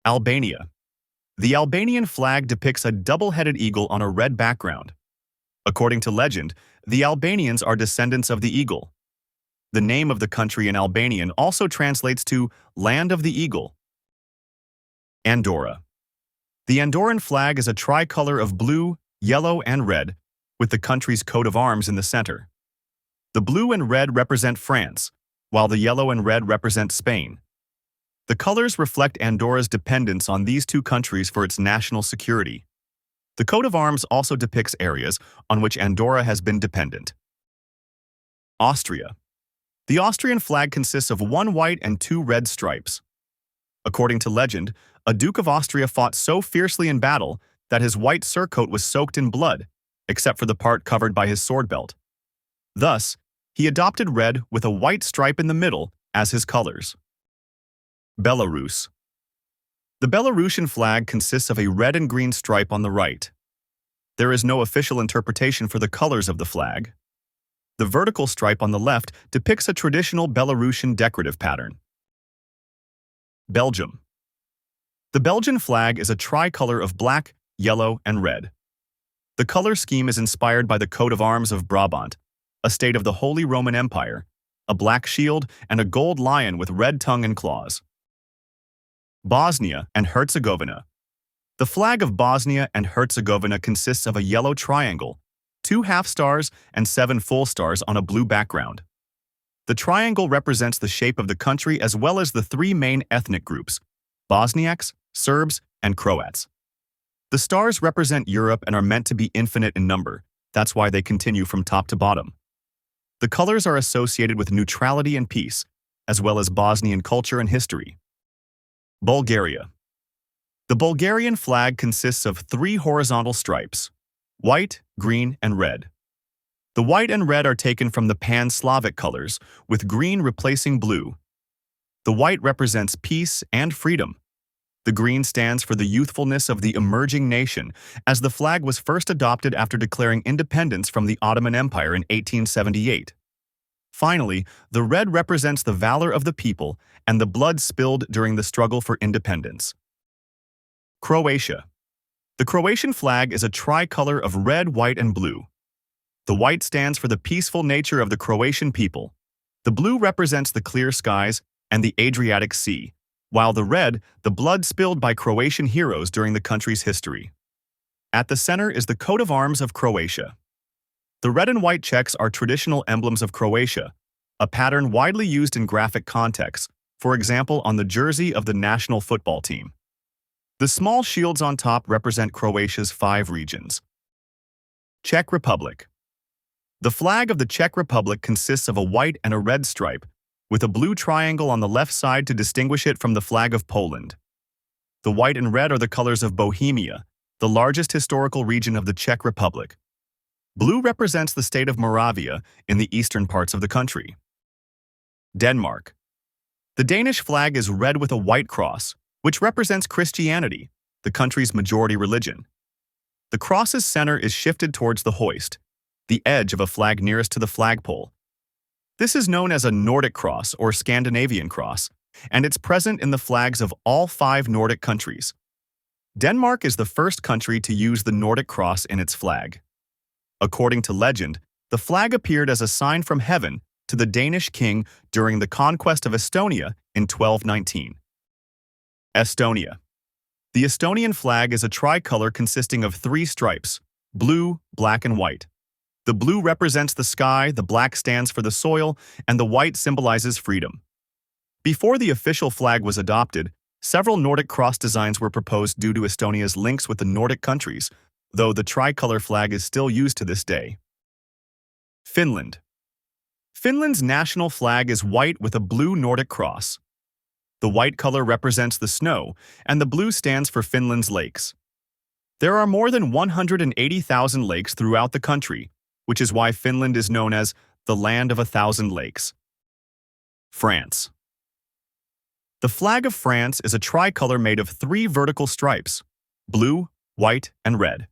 Albania. The Albanian flag depicts a double-headed eagle on a red background. According to legend, the Albanians are descendants of the eagle. The name of the country in Albanian also translates to Land of the Eagle. Andorra. The Andorran flag is a tricolor of blue, yellow, and red, with the country's coat of arms in the center. The blue and red represent France, while the yellow and red represent Spain. The colors reflect Andorra's dependence on these two countries for its national security. The coat of arms also depicts areas on which Andorra has been dependent. Austria. The Austrian flag consists of one white and two red stripes. According to legend, a Duke of Austria fought so fiercely in battle that his white surcoat was soaked in blood, except for the part covered by his sword belt. Thus, he adopted red with a white stripe in the middle as his colors. Belarus. The Belarusian flag consists of a red and green stripe on the right. There is no official interpretation for the colors of the flag. The vertical stripe on the left depicts a traditional Belarusian decorative pattern. Belgium. The Belgian flag is a tricolor of black, yellow, and red. The color scheme is inspired by the coat of arms of Brabant, a state of the Holy Roman Empire, a black shield, and a gold lion with red tongue and claws. Bosnia and Herzegovina. The flag of Bosnia and Herzegovina consists of a yellow triangle, 2 half stars, and 7 full stars on a blue background. The triangle represents the shape of the country as well as the 3 main ethnic groups: Bosniaks, Serbs, and Croats. The stars represent Europe and are meant to be infinite in number. That's why they continue from top to bottom. The colors are associated with neutrality and peace, as well as Bosnian culture and history. Bulgaria. The Bulgarian flag consists of 3 horizontal stripes: white, green, and red. The white and red are taken from the Pan-Slavic colors, with green replacing blue. The white represents peace and freedom. The green stands for the youthfulness of the emerging nation, as the flag was first adopted after declaring independence from the Ottoman Empire in 1878. Finally, the red represents the valor of the people and the blood spilled during the struggle for independence. Croatia. The Croatian flag is a tricolor of red, white, and blue. The white stands for the peaceful nature of the Croatian people. The blue represents the clear skies and the Adriatic Sea, while the red, the blood spilled by Croatian heroes during the country's history. At the center is the coat of arms of Croatia. The red and white checks are traditional emblems of Croatia, a pattern widely used in graphic contexts, for example on the jersey of the national football team. The small shields on top represent Croatia's 5 regions. Czech Republic. The flag of the Czech Republic consists of a white and a red stripe, with a blue triangle on the left side to distinguish it from the flag of Poland. The white and red are the colors of Bohemia, the largest historical region of the Czech Republic. Blue represents the state of Moravia in the eastern parts of the country. Denmark. The Danish flag is red with a white cross, which represents Christianity, the country's majority religion. The cross's center is shifted towards the hoist, the edge of a flag nearest to the flagpole. This is known as a Nordic cross or Scandinavian cross, and it's present in the flags of all 5 Nordic countries. Denmark is the first country to use the Nordic cross in its flag. According to legend, the flag appeared as a sign from heaven to the Danish king during the conquest of Estonia in 1219. Estonia. The Estonian flag is a tricolor consisting of 3 stripes: blue, black, and white. The blue represents the sky, the black stands for the soil, and the white symbolizes freedom. Before the official flag was adopted, several Nordic cross designs were proposed due to Estonia's links with the Nordic countries, though the tricolor flag is still used to this day. Finland. Finland's national flag is white with a blue Nordic cross. The white color represents the snow, and the blue stands for Finland's lakes. There are more than 180,000 lakes throughout the country, which is why Finland is known as the Land of 1,000 Lakes. France. The flag of France is a tricolor made of 3 vertical stripes: blue, white, and red.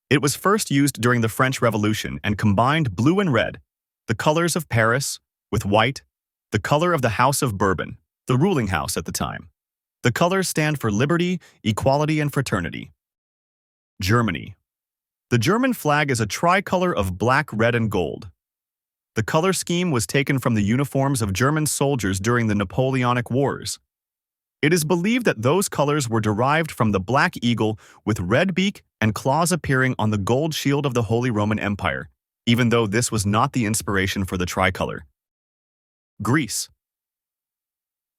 It was first used during the French Revolution and combined blue and red, the colors of Paris, with white, the color of the House of Bourbon, the ruling house at the time. The colors stand for liberty, equality, and fraternity. Germany. The German flag is a tricolor of black, red, and gold. The color scheme was taken from the uniforms of German soldiers during the Napoleonic Wars. It is believed that those colors were derived from the black eagle with red beak and claws appearing on the gold shield of the Holy Roman Empire, even though this was not the inspiration for the tricolor. Greece.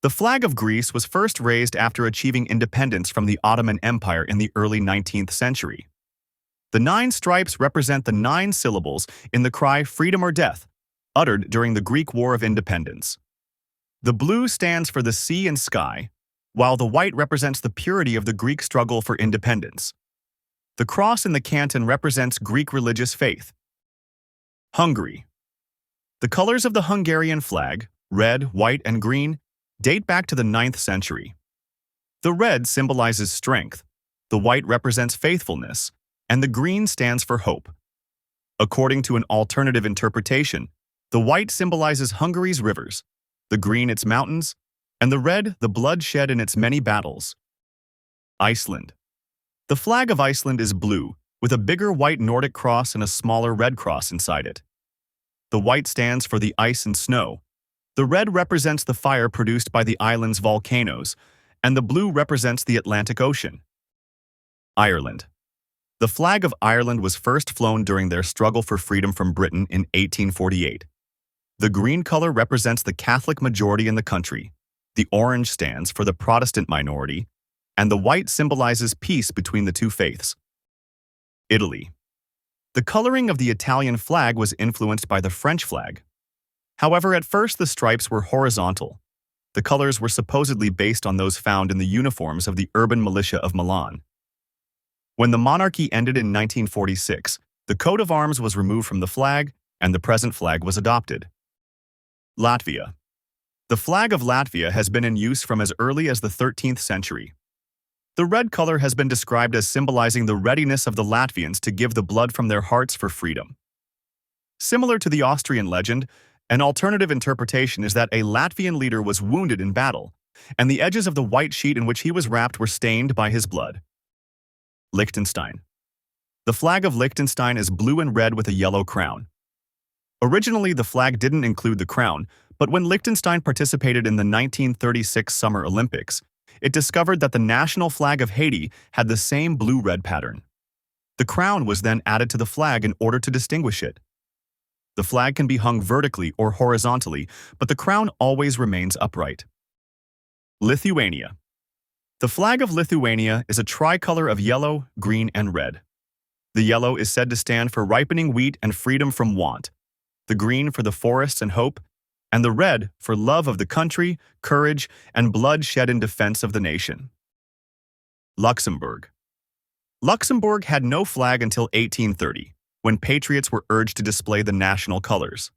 The flag of Greece was first raised after achieving independence from the Ottoman Empire in the early 19th century. The 9 stripes represent the 9 syllables in the cry "Freedom or Death," uttered during the Greek War of Independence. The blue stands for the sea and sky, while the white represents the purity of the Greek struggle for independence. The cross in the canton represents Greek religious faith. Hungary. The colors of the Hungarian flag, red, white, and green, date back to the 9th century. The red symbolizes strength, the white represents faithfulness, and the green stands for hope. According to an alternative interpretation, the white symbolizes Hungary's rivers, the green its mountains, and the red the blood shed in its many battles. Iceland. The flag of Iceland is blue, with a bigger white Nordic cross and a smaller red cross inside it. The white stands for the ice and snow, the red represents the fire produced by the island's volcanoes, and the blue represents the Atlantic Ocean. Ireland. The flag of Ireland was first flown during their struggle for freedom from Britain in 1848. The green color represents the Catholic majority in the country, the orange stands for the Protestant minority, and the white symbolizes peace between the two faiths. Italy. The coloring of the Italian flag was influenced by the French flag. However, at first the stripes were horizontal. The colors were supposedly based on those found in the uniforms of the urban militia of Milan. When the monarchy ended in 1946, the coat of arms was removed from the flag, and the present flag was adopted. Latvia. The flag of Latvia has been in use from as early as the 13th century. The red color has been described as symbolizing the readiness of the Latvians to give the blood from their hearts for freedom. Similar to the Austrian legend, an alternative interpretation is that a Latvian leader was wounded in battle, and the edges of the white sheet in which he was wrapped were stained by his blood. Liechtenstein. The flag of Liechtenstein is blue and red with a yellow crown. Originally, the flag didn't include the crown, but when Liechtenstein participated in the 1936 Summer Olympics, it discovered that the national flag of Haiti had the same blue-red pattern. The crown was then added to the flag in order to distinguish it. The flag can be hung vertically or horizontally, but the crown always remains upright. Lithuania. The flag of Lithuania is a tricolor of yellow, green, and red. The yellow is said to stand for ripening wheat and freedom from want, the green for the forests and hope, and the red for love of the country, courage, and blood shed in defense of the nation. Luxembourg. Luxembourg had no flag until 1830, when patriots were urged to display the national colors.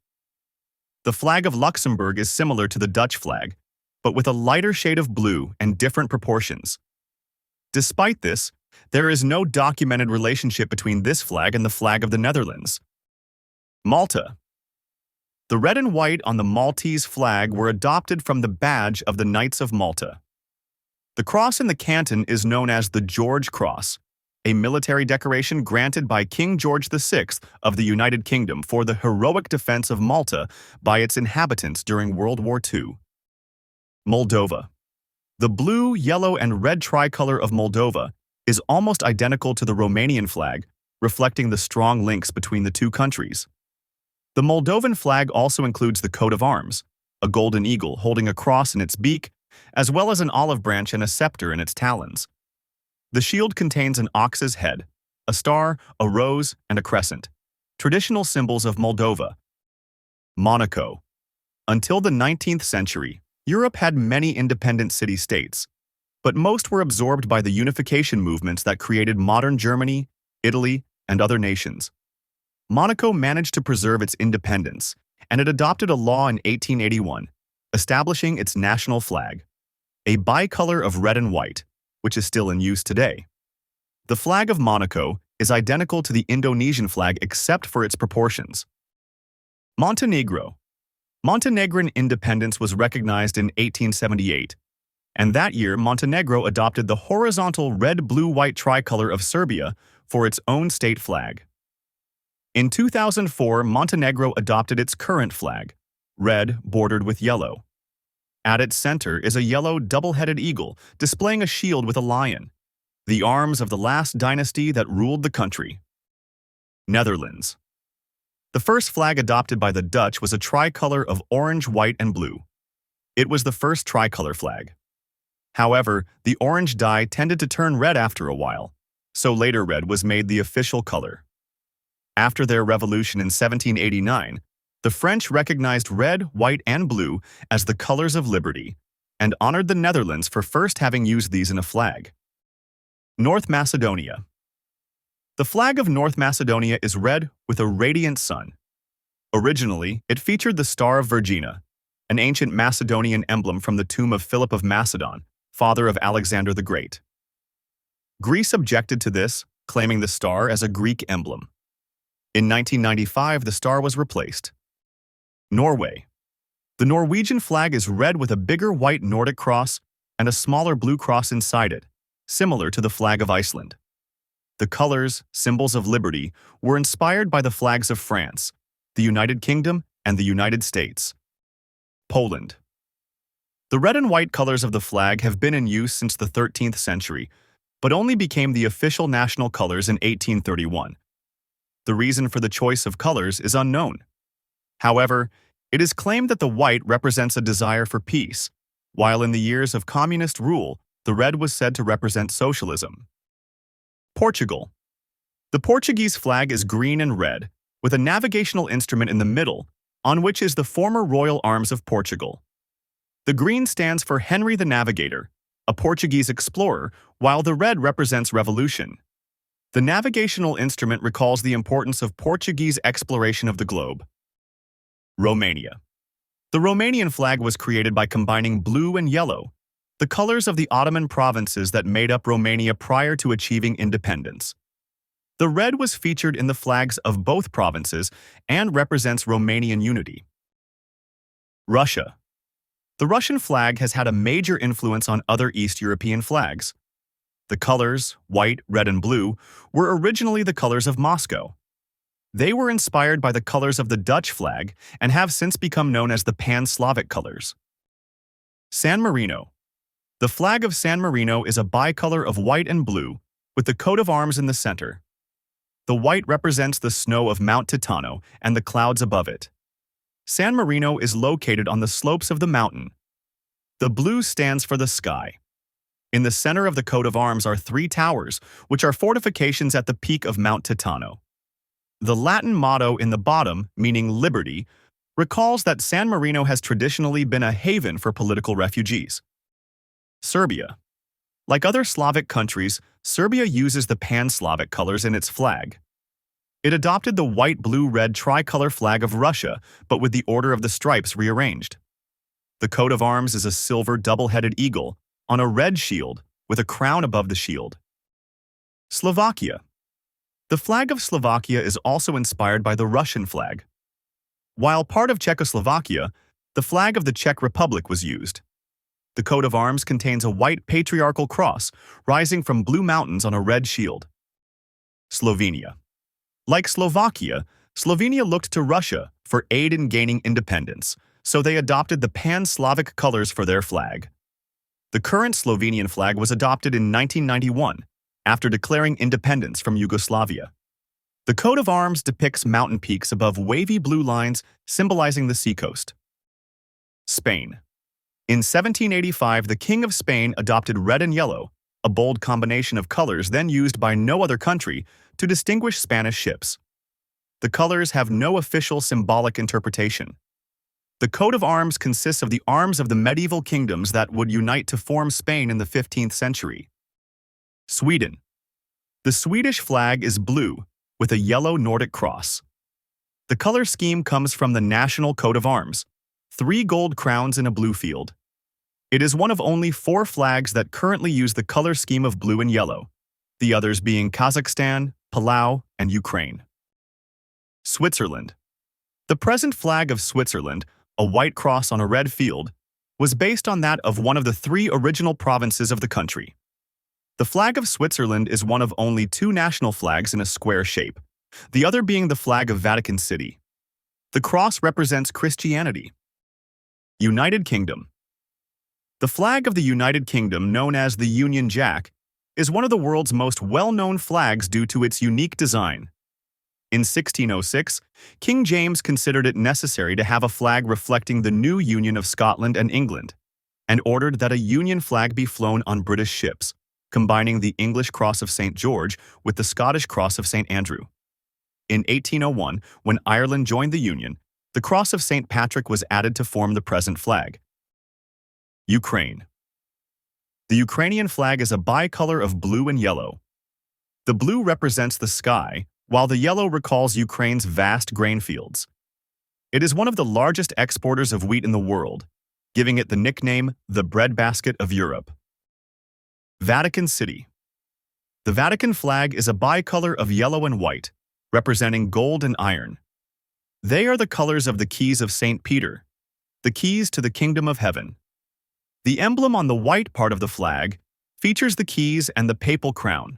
The flag of Luxembourg is similar to the Dutch flag, but with a lighter shade of blue and different proportions. Despite this, there is no documented relationship between this flag and the flag of the Netherlands. Malta. The red and white on the Maltese flag were adopted from the badge of the Knights of Malta. The cross in the canton is known as the George Cross, a military decoration granted by King George VI of the United Kingdom for the heroic defense of Malta by its inhabitants during World War II. Moldova. The blue, yellow, and red tricolor of Moldova is almost identical to the Romanian flag, reflecting the strong links between the two countries. The Moldovan flag also includes the coat of arms, a golden eagle holding a cross in its beak, as well as an olive branch and a scepter in its talons. The shield contains an ox's head, a star, a rose, and a crescent, traditional symbols of Moldova. Monaco. Until the 19th century, Europe had many independent city-states, but most were absorbed by the unification movements that created modern Germany, Italy, and other nations. Monaco managed to preserve its independence, and it adopted a law in 1881, establishing its national flag, a bicolor of red and white, which is still in use today. The flag of Monaco is identical to the Indonesian flag except for its proportions. Montenegro. Montenegrin independence was recognized in 1878, and that year Montenegro adopted the horizontal red-blue-white tricolor of Serbia for its own state flag. In 2004, Montenegro adopted its current flag, red bordered with yellow. At its center is a yellow double-headed eagle displaying a shield with a lion, the arms of the last dynasty that ruled the country. Netherlands. The first flag adopted by the Dutch was a tricolor of orange, white, and blue. It was the first tricolor flag. However, the orange dye tended to turn red after a while, so later red was made the official color. After their revolution in 1789, the French recognized red, white, and blue as the colors of liberty and honored the Netherlands for first having used these in a flag. North Macedonia. The flag of North Macedonia is red with a radiant sun. Originally, it featured the Star of Vergina, an ancient Macedonian emblem from the tomb of Philip of Macedon, father of Alexander the Great. Greece objected to this, claiming the star as a Greek emblem. In 1995, the star was replaced. Norway. The Norwegian flag is red with a bigger white Nordic cross and a smaller blue cross inside it, similar to the flag of Iceland. The colors, symbols of liberty, were inspired by the flags of France, the United Kingdom, and the United States. Poland. The red and white colors of the flag have been in use since the 13th century, but only became the official national colors in 1831. The reason for the choice of colors is unknown. However, it is claimed that the white represents a desire for peace, while in the years of communist rule, the red was said to represent socialism. Portugal. The Portuguese flag is green and red, with a navigational instrument in the middle, on which is the former royal arms of Portugal. The green stands for Henry the Navigator, a Portuguese explorer, while the red represents revolution. The navigational instrument recalls the importance of Portuguese exploration of the globe. Romania. The Romanian flag was created by combining blue and yellow, the colors of the Ottoman provinces that made up Romania prior to achieving independence. The red was featured in the flags of both provinces and represents Romanian unity. Russia. The Russian flag has had a major influence on other East European flags. The colors, white, red, and blue, were originally the colors of Moscow. They were inspired by the colors of the Dutch flag and have since become known as the Pan-Slavic colors. San Marino. The flag of San Marino is a bicolor of white and blue, with the coat of arms in the center. The white represents the snow of Mount Titano and the clouds above it. San Marino is located on the slopes of the mountain. The blue stands for the sky. In the center of the coat of arms are 3 towers, which are fortifications at the peak of Mount Titano. The Latin motto in the bottom, meaning liberty, recalls that San Marino has traditionally been a haven for political refugees. Serbia. Like other Slavic countries, Serbia uses the Pan-Slavic colors in its flag. It adopted the white-blue-red tricolor flag of Russia, but with the order of the stripes rearranged. The coat of arms is a silver double-headed eagle on a red shield with a crown above the shield. Slovakia. The flag of Slovakia is also inspired by the Russian flag. While part of Czechoslovakia, the flag of the Czech Republic was used. The coat of arms contains a white patriarchal cross rising from blue mountains on a red shield. Slovenia. Like Slovakia, Slovenia looked to Russia for aid in gaining independence, so they adopted the Pan-Slavic colors for their flag. The current Slovenian flag was adopted in 1991, after declaring independence from Yugoslavia. The coat of arms depicts mountain peaks above wavy blue lines symbolizing the seacoast. Spain. In 1785, the King of Spain adopted red and yellow, a bold combination of colors then used by no other country to distinguish Spanish ships. The colors have no official symbolic interpretation. The coat of arms consists of the arms of the medieval kingdoms that would unite to form Spain in the 15th century. Sweden. The Swedish flag is blue, with a yellow Nordic cross. The color scheme comes from the national coat of arms, 3 gold crowns in a blue field. It is one of only 4 flags that currently use the color scheme of blue and yellow, the others being Kazakhstan, Palau, and Ukraine. Switzerland. The present flag of Switzerland, a white cross on a red field, was based on that of one of the three original provinces of the country. The flag of Switzerland is one of only two national flags in a square shape, the other being the flag of Vatican City. The cross represents Christianity. United Kingdom. The flag of the United Kingdom, known as the Union Jack, is one of the world's most well-known flags due to its unique design. In 1606, King James considered it necessary to have a flag reflecting the new union of Scotland and England, and ordered that a Union flag be flown on British ships, combining the English Cross of St. George with the Scottish Cross of St. Andrew. In 1801, when Ireland joined the Union, the Cross of St. Patrick was added to form the present flag. Ukraine. The Ukrainian flag is a bicolor of blue and yellow. The blue represents the sky, while the yellow recalls Ukraine's vast grain fields. It is one of the largest exporters of wheat in the world, giving it the nickname the breadbasket of Europe. Vatican City. The Vatican flag is a bicolor of yellow and white, representing gold and iron. They are the colors of the keys of St. Peter, the keys to the kingdom of heaven. The emblem on the white part of the flag features the keys and the papal crown.